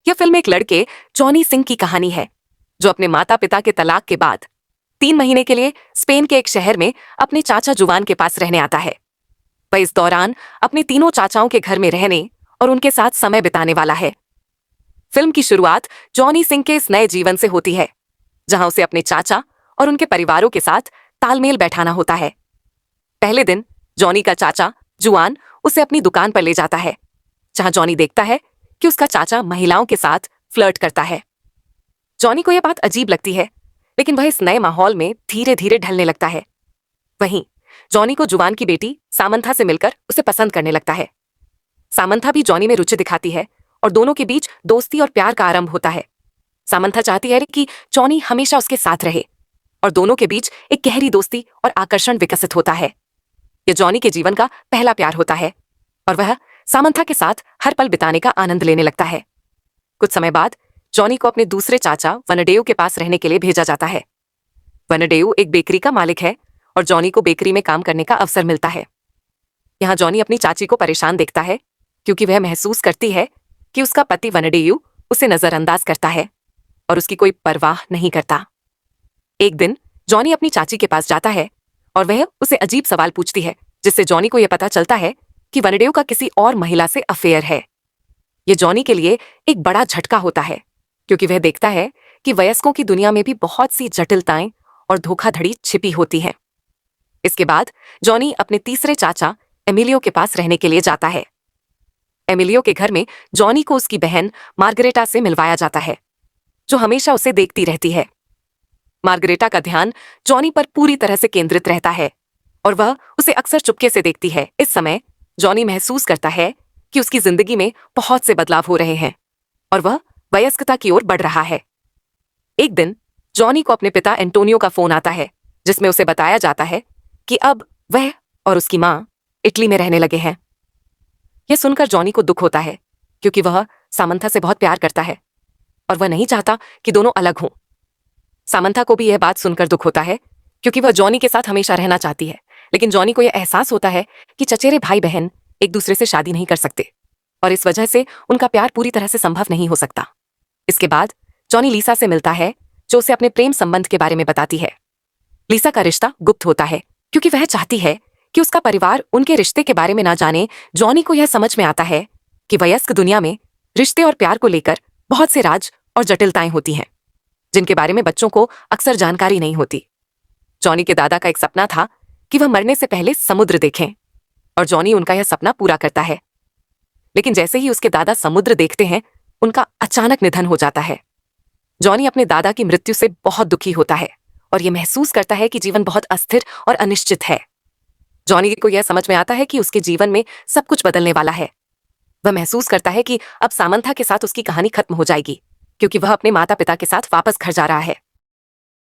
यह फिल्म एक लड़के जॉनी सिंह की कहानी है जो अपने माता पिता के तलाक के बाद 3 महीने के लिए स्पेन के एक शहर में अपने चाचा जुवान के पास रहने आता है। वह इस दौरान अपने तीनों चाचाओं के घर में रहने और उनके साथ समय बिताने वाला है। फिल्म की शुरुआत जॉनी सिंह के इस नए जीवन से होती है जहां उसे अपने चाचा और उनके परिवारों के साथ तालमेल बैठाना होता है। पहले दिन जॉनी का चाचा जुआन उसे अपनी दुकान पर ले जाता है जहां जॉनी देखता है कि उसका चाचा महिलाओं के साथ फ्लर्ट करता है। जॉनी को यह बात अजीब लगती है, लेकिन वह इस नए माहौल में धीरे धीरे ढलने लगता है। वहीं जॉनी को जुवान की बेटी सामंथा से मिलकर उसे पसंद करने लगता है। सामंथा भी जॉनी में रुचि दिखाती है और दोनों के बीच दोस्ती और प्यार का आरंभ होता है। सामंथा चाहती है कि जॉनी हमेशा उसके साथ रहे और दोनों के बीच एक गहरी दोस्ती और आकर्षण विकसित होता है। यह जॉनी के जीवन का पहला प्यार होता है और वह सामंथा के साथ हर पल बिताने का आनंद लेने लगता है। कुछ समय बाद जॉनी को अपने दूसरे चाचा वनडेयू के पास रहने के लिए भेजा जाता है। वनडेयू एक बेकरी का मालिक है और जॉनी को बेकरी में काम करने का अवसर मिलता है। यहाँ जॉनी अपनी चाची को परेशान देखता है क्योंकि वह महसूस करती है कि उसका पति वनडेयू उसे नजरअंदाज करता है और उसकी कोई परवाह नहीं करता। एक दिन जॉनी अपनी चाची के पास जाता है और वह उसे अजीब सवाल पूछती है जिससे जॉनी को यह पता चलता है कि वनडेयू का किसी और महिला से अफेयर है। यह जॉनी के लिए एक बड़ा झटका होता है क्योंकि वह देखता है कि वयस्कों की दुनिया में भी बहुत सी जटिलताएं और धोखाधड़ी छिपी होती हैं। इसके बाद जॉनी अपने तीसरे चाचा एमिलियो के पास रहने के लिए जाता है। एमिलियो के घर में जॉनी को उसकी बहन मार्गरेटा से मिलवाया जाता है जो हमेशा उसे देखती रहती है। मार्गरेटा का ध्यान जॉनी पर पूरी तरह से केंद्रित रहता है और वह उसे अक्सर चुपके से देखती है। इस समय जॉनी महसूस करता है कि उसकी जिंदगी में बहुत से बदलाव हो रहे हैं और वह वयस्कता की ओर बढ़ रहा है। एक दिन जॉनी को अपने पिता एंटोनियो का फोन आता है जिसमें उसे बताया जाता है कि अब वह और उसकी मां इटली में रहने लगे हैं। यह सुनकर जॉनी को दुख होता है क्योंकि वह सामंथा से बहुत प्यार करता है और वह नहीं चाहता कि दोनों अलग हों। सामंथा को भी यह बात सुनकर दुख होता है क्योंकि वह जॉनी के साथ हमेशा रहना चाहती है, लेकिन जॉनी को यह एहसास होता है कि चचेरे भाई बहन एक दूसरे से शादी नहीं कर सकते और इस वजह से उनका प्यार पूरी तरह से संभव नहीं हो सकता। इसके बाद जॉनी लीसा से मिलता है जो उसे अपने प्रेम संबंध के बारे में बताती है। लीसा का रिश्ता गुप्त होता है क्योंकि वह चाहती है कि उसका परिवार उनके रिश्ते के बारे में ना जाने। जॉनी को यह समझ में आता है कि वयस्क दुनिया में रिश्ते और प्यार को लेकर बहुत से राज और जटिलताएं होती हैं जिनके बारे में बच्चों को अक्सर जानकारी नहीं होती। जॉनी के दादा का एक सपना था कि वह मरने से पहले समुद्र देखें और जॉनी उनका यह सपना पूरा करता है, लेकिन जैसे ही उसके दादा समुद्र देखते हैं उनका अचानक निधन हो जाता है। जॉनी अपने दादा की मृत्यु से बहुत दुखी होता है और यह महसूस करता है कि जीवन बहुत अस्थिर और अनिश्चित है। जॉनी को यह समझ में आता है कि उसके जीवन में सब कुछ बदलने वाला है। वह महसूस करता है कि अब सामंथा के साथ उसकी कहानी खत्म हो जाएगी क्योंकि वह अपने माता पिता के साथ वापस घर जा रहा है।